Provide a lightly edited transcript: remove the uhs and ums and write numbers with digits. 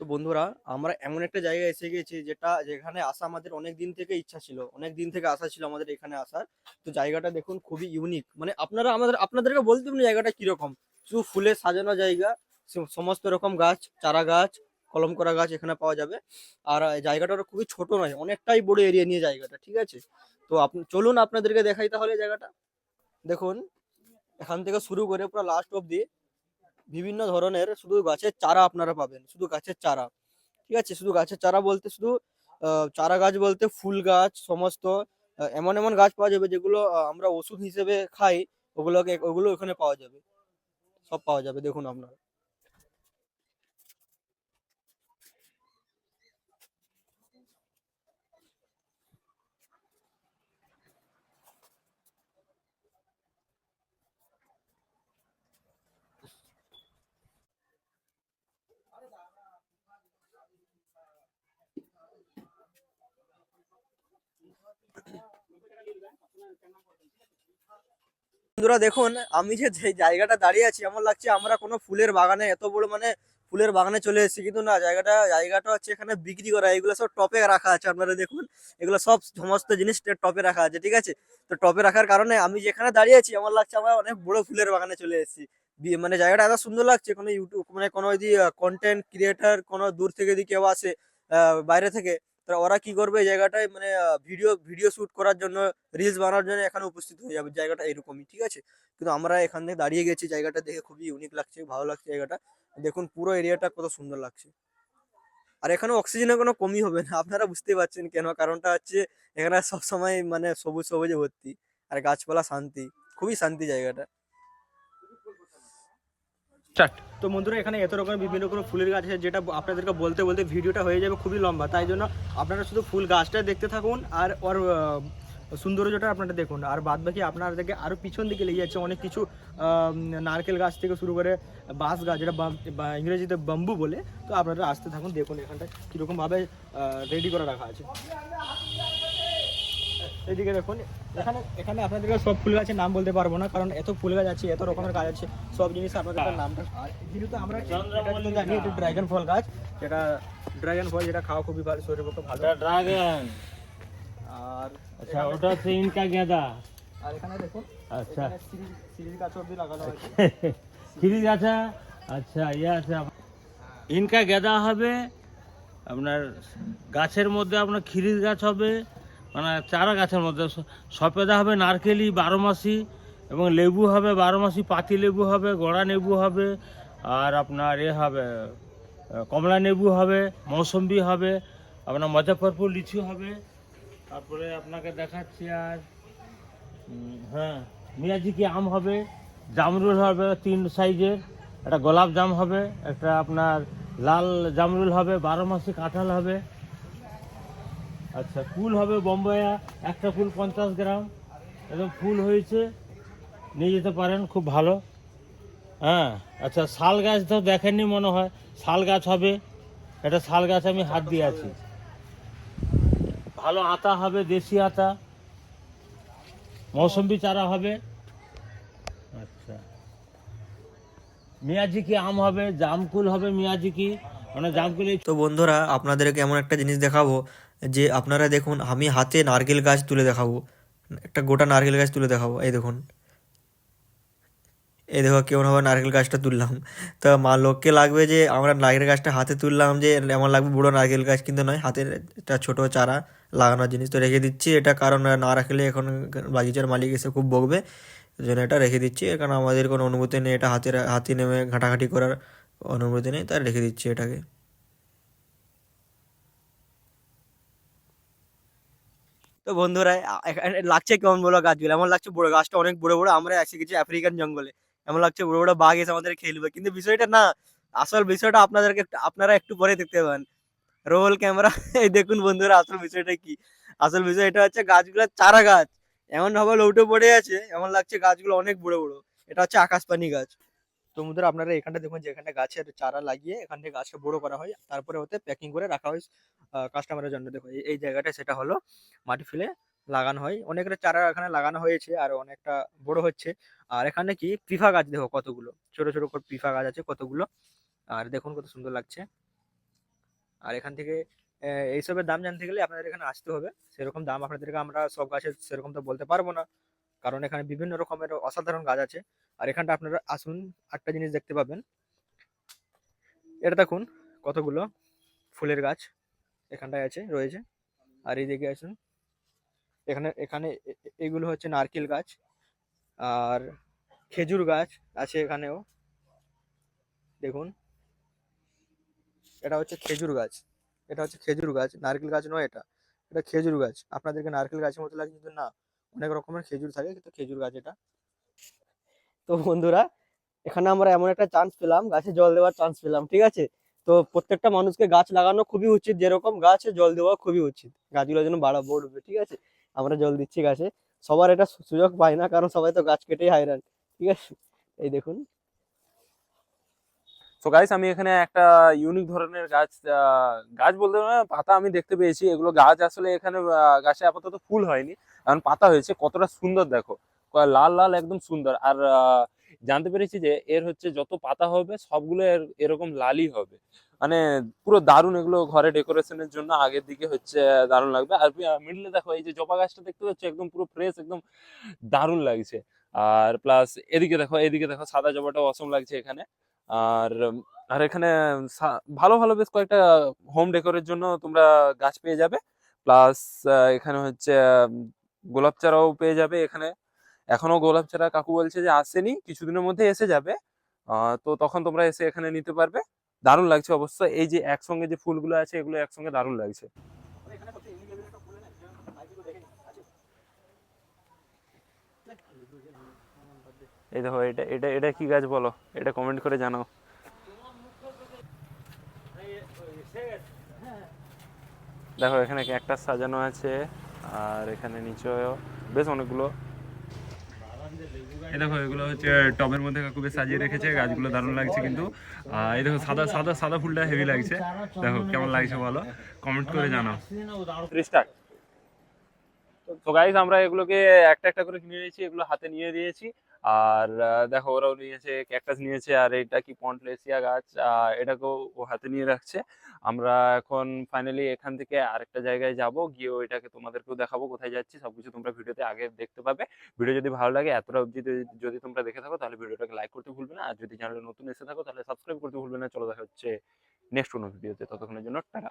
তো বন্ধুরা, আমরা এমন একটা জায়গায় এসে গেছি যেখানে আসা আমাদের অনেক দিন থেকে ইচ্ছা ছিল, অনেক দিন থেকে আশা ছিল আমাদের এখানে আসার। তো জায়গাটা দেখুন, খুবই ইউনিক। মানে আপনাদেরকে বলতে পারেন জায়গাটা কিরকম। শুধু ফুলে সাজানো জায়গা, সমস্ত রকম গাছ, চারা গাছ, কলম করা গাছ এখানে পাওয়া যাবে। আর জায়গাটা খুবই ছোট নয়, অনেকটাই বড় এরিয়া নিয়ে জায়গাটা, ঠিক আছে। তো আপনি চলুন, আপনাদেরকে দেখাই তাহলে জায়গাটা। দেখুন, এখান থেকে শুরু করে পুরো লাস্ট অব্দি বিভিন্ন ধরনের শুধু গাছের চারা আপনারা পাবেন, শুধু গাছের চারা। ঠিক আছে, শুধু গাছের চারা বলতে শুধু চারা গাছ বলতে ফুল গাছ সমস্ত। এমন এমন গাছ পাওয়া যাবে যেগুলো আমরা ওষুধ হিসেবে খাই। ওগুলো এখানে পাওয়া যাবে, সব পাওয়া যাবে, দেখুন আপনারা। বন্ধুরা দেখুন, আমি যে জায়গাটা দাঁড়িয়ে আছি, এমন লাগছে আমরা কোনো ফুলের বাগানে, এত বড় মানে ফুলের বাগানে চলে এসেছি। কিন্তু না, জায়গাটা হচ্ছে এখানে বিক্রি করা, এগুলো সব টপে রাখা আছে। আপনারা দেখুন, এগুলো সব সমস্ত জিনিস টপে রাখা আছে, ঠিক আছে। তো টপে রাখার কারণে আমি যেখানে দাঁড়িয়ে আছি, আমার লাগছে আমরা অনেক বড় ফুলের বাগানে চলে এসেছি। মানে জায়গাটা এত সুন্দর লাগছে। কোনো ইউটিউব মানে কোনো যদি কন্টেন্ট ক্রিয়েটার কোনো দূর থেকে যদি কেউ আসে বাইরে থেকে, তা ওরা কি করবে, এই জায়গাটায় মানে ভিডিও ভিডিও শুট করার জন্য, রিলস বানানোর জন্য এখানে উপস্থিত হয়ে যাবে। জায়গাটা এরকমই, ঠিক আছে। কিন্তু আমরা এখান থেকে দাঁড়িয়ে গেছি, জায়গাটা দেখে খুবই ইউনিক লাগছে, ভালো লাগছে জায়গাটা। দেখুন পুরো এরিয়াটা কত সুন্দর লাগছে। আর এখানে অক্সিজেনের কোনো কমি হবে না, আপনারা বুঝতে পারছেন কেন। কারণটা হচ্ছে এখানে সব সময় মানে সবুজ সবুজে ভর্তি, আর গাছপালা, শান্তি, খুবই শান্তি জায়গাটা। স্টার্ট। তো বন্ধুরা, এখানে এত রকম বিভিন্ন রকম ফুলের গাছ আছে, যেটা আপনাদেরকে বলতে বলতে ভিডিওটা হয়ে যাবে খুবই লম্বা। তাই জন্য আপনারা শুধু ফুল গাছটা দেখতে থাকুন, আর ওর সৌন্দর্যটা আপনারা দেখুন। আর বাদ বাকি আপনাদেরকে আরও পিছন দিকে লেগে যাচ্ছে অনেক কিছু, নারকেল গাছ থেকে শুরু করে বাঁশ গাছ, যেটা ইংরেজিতে বাম্বু বলে। তো আপনারা আসতে থাকুন, দেখুন এখানটা কীরকমভাবে রেডি করে রাখা আছে। এইদিকে দেখুন, এখানে এখানে আপনাদেরকে সব ফুল গাছের নাম বলতে পারবো না, কারণ এত ফুল গাছ আছে, এত রকমের গাছ আছে, সব জিনিস আপনাদের নামটা। আর যেহেতু আমরা জানি এটা ড্রাগন ফল গাছ, যেটা ড্রাগন ফল, যেটা খাওয়া খুবই ভালো, শরীরের পক্ষে ভালো। ড্রাগন। আর আচ্ছা, ওটা হচ্ছে ইনকা গেঁদা। আর এখানে দেখুন, আচ্ছা, সিরিজ গাছ অবধি লাগানো আছে। সিরিজ আছে, আচ্ছা, ইয়ে আছে, ইনকা গেঁদা হবে আপনার। গাছের মধ্যে আপনার খিরিস গাছ হবে, মানে চারা গাছের মধ্যে সফেদা হবে, নারকেলি 12 মাসি, এবং লেবু হবে 12 মাসি, পাতি লেবু হবে, গড়া লেবু হবে, আর আপনার হবে কমলা লেবু হবে, মৌসম্বি হবে, আপনার মুজফ্ফরপুর লিচু হবে। তারপরে আপনাকে দেখাচ্ছি, আর হ্যাঁ, মিয়াজিকি আম হবে, জামরুল হবে 3 সাইজের, একটা গোলাপ জাম হবে, একটা আপনার লাল জামরুল হবে, 12 মাসি কাঁঠাল হবে। আচ্ছা, কুল হবে বোম্বাইয়া, একটা কুল 50 গ্রাম, একদম ফুল হয়েছে, নিয়ে যেতে পারেন, খুব ভালো। হ্যাঁ, আচ্ছা, শাল গাছ তো দেখেননি মনে হয়, শাল গাছ হবে, এটা শাল গাছ আমি হাত দিয়ে আছি। ভালো আতা হবে, দেশি আতা, মৌসম্বি চারা হবে। আচ্ছা, মিয়াজিকি আম হবে, জামকুল হবে, মিয়াজিকি মানে জামকুল। তো বন্ধুরা, আপনাদেরকে এমন একটা জিনিস দেখাবো, যে আপনারা দেখুন, আমি হাতে নারকেল গাছ তুলে দেখাবো, একটা গোটা নারকেল গাছ তুলে দেখাবো। এই দেখুন, এই দেখো কেমনভাবে নারকেল গাছটা তুললাম। তো লোককে লাগবে যে আমরা নারকেল গাছটা হাতে তুললাম, যে এমন লাগবে বুড়ো নারকেল গাছ, কিন্তু নয়, হাতের একটা ছোট চারা লাগানোর জিনিস। তো রেখে দিচ্ছি এটা, কারণ না রাখলে এখন বাগিচার মালিক এসে খুব বকবে। এই জন্য এটা রেখে দিচ্ছি, কারণ আমাদের কোনো অনুমতি নেই এটা হাতে নেমে ঘাঁটাঘাঁটি করার অনুমতি নেই, তাই রেখে দিচ্ছি এটাকে। তো বন্ধুরা, লাগছে কেমন বলো গাছগুলো? এমন লাগছে বড় গাছটা অনেক বড় বড়, আমরা এসে গেছি আফ্রিকান জঙ্গলে। এমন লাগছে বড় বড় বাঘ এসে আমাদের খেলবে, কিন্তু বিষয়টা না। আসল বিষয়টা আপনারা একটু পরে দেখতে পাবেন। Roll camera. এই দেখুন বন্ধুরা, আসল বিষয়টা কি। আসল বিষয় এটা হচ্ছে গাছগুলো চারা গাছ, এমন ভাবে লৌটো পড়ে আছে, এমন লাগছে গাছগুলো অনেক বড় বড়। এটা হচ্ছে আকাশপানি গাছ। তো বন্ধুরা, আপনারা এখানটা দেখুন, যে এখানে গাছের চারা লাগিয়ে এখান থেকে গাছটা বড় করা হয়, তারপরে ওতে প্যাকিং করে রাখা হয় কাস্টমারের জন্য। দেখো এই জায়গাটা সেটা হলো মাটি ফেলে লাগানো হয়, অনেকটা চারা এখানে লাগানো হয়েছে, আর অনেকটা বড় হচ্ছে। আর এখানে কি পিফা গাছ দেখো কতগুলো, ছোট ছোট করে পিফা গাছ আছে কতগুলো। আর দেখুন কত সুন্দর লাগছে। আর এখান থেকে এইসবের দাম জানতে গেলে আপনাদের এখানে আসতে হবে। সেরকম দাম আপনাদেরকে আমরা সব গাছের সেরকম তো বলতে পারবো না, কারণ এখানে বিভিন্ন রকমের অসাধারণ গাছ আছে। আর এখানটা আপনারা আসুন, একটা জিনিস দেখতে পাবেন, এটা দেখুন কতগুলো ফুলের গাছ এখানটায় রয়েছে। আর এইদিকে আসুন, এখানে এখানে এগুলো হচ্ছে নারকেল গাছ, আর খেজুর গাছ আছে এখানেও। দেখুন, এটা হচ্ছে খেজুর গাছ, এটা হচ্ছে খেজুর গাছ, নারকেল গাছ নয় এটা, এটা খেজুর গাছ। আপনাদেরকে নারকেল গাছের মতো লাগে কিন্তু না, অনেক রকমের খেজুর থাকে, কিন্তু খেজুর গাছ এটা। তো বন্ধুরা, এখানে আমরা এমন একটা চান্স পেলাম, গাছে জল দেওয়ার চান্স পেলাম, ঠিক আছে। তো প্রত্যেকটা মানুষকে গাছ লাগানো খুবই উচিত, যেরকম গাছে জল দেওয়া খুবই উচিত, গাছগুলো যেন বড়বে, ঠিক আছে। আমরা জল দিচ্ছি গাছে, সবার এটা সুযোগ পায় না, কারণ সবাই তো গাছ কেটেই হায়রান, ঠিক আছে। এই দেখুন। তো গাইস, আমি এখানে একটা ইউনিক ধরনের গাছ, গাছ বলতে না, পাতা আমি দেখতে পেয়েছি। এগুলো গাছ আসলে এখানে গাছে আপাতত ফুল হয়নি, কারণ পাতা হয়েছে। কতটা সুন্দর দেখো, লাল লাল একদম সুন্দর। আর জানতে পেরেছি যে এর হচ্ছে যত পাতা হবে সবগুলো এরকম লালই হবে, মানে পুরো দারুণ। এগুলো ঘরে ডেকোরেশনের জন্য আগের দিকে হচ্ছে দারুণ লাগবে। আর মিডলে দেখো, এই যে জবা গাছটা দেখতে পাচ্ছ, একদম পুরো ফ্রেশ, একদম দারুণ লাগছে। আর প্লাস এদিকে দেখো, এদিকে দেখো, সাদা জবাটাও অসম লাগছে এখানে। আর আর এখানে ভালো ভালো বেশ কয়েকটা হোম ডেকোরের জন্য তোমরা গাছ পেয়ে যাবে। প্লাস এখানে হচ্ছে গোলাপ চারাও পেয়ে যাবে এখানে। এখনো গোলাপ চারা কাকু বলছে যে আসেনি, কিছুদিনের মধ্যে এসে যাবে। তো তখন তোমরা এসে এখানে নিতে পারবে। দারুণ লাগছে অবশ্য, এই যে একসঙ্গে যে ফুলগুলো আছে এগুলো একসঙ্গে দারুণ লাগছে। এই দেখো, এটা এটা এটা কি গাছ বলো, এটা কমেন্ট করে জানাও। দেখো, এখানে ক্যাকটাস সাজানো আছে, আর এখানে নিচেও বেশ অনেকগুলো। এই দেখো, এগুলো হচ্ছে টবের মধ্যে কাকু বেশ সাজিয়ে রেখেছে, গাছগুলো দারুণ লাগছে কিন্তু। এই দেখো, সাদা সাদা সাদা ফুলটা হেভি লাগছে। দেখো কেমন লাগছে বলো, কমেন্ট করে জানাও। রিস্টার্ট। তো গাইস, আমরা এগুলোকে একটা একটা করে কিনে নিয়েছি, এগুলো হাতে নিয়ে দিয়েছি। আর দেখো, ওরাও নিয়েছে, ক্যাকটাস নিয়েছে, আর এটা কি পন্টলেসিয়া গাছ, এটাকেও ও হাতে নিয়ে রাখছে। আমরা এখন ফাইনালি এখান থেকে আরেকটা জায়গায় যাব, গিয়ে ওইটাকে তোমাদেরকেও দেখাবো কোথায় যাচ্ছি। সবকিছু তোমরা ভিডিওতে আগে দেখতে পাবে। ভিডিও যদি ভালো লাগে, এতটা অবধি যদি তোমরা দেখে থাকো, তাহলে ভিডিওটাকে লাইক করতে ভুলবে না। আর যদি চ্যানেলে নতুন এসে থাকো, তাহলে সাবস্ক্রাইব করতে ভুলবে না। চলো, দেখা হচ্ছে নেক্সট কোনো ভিডিওতে। ততক্ষণের জন্য টাটা।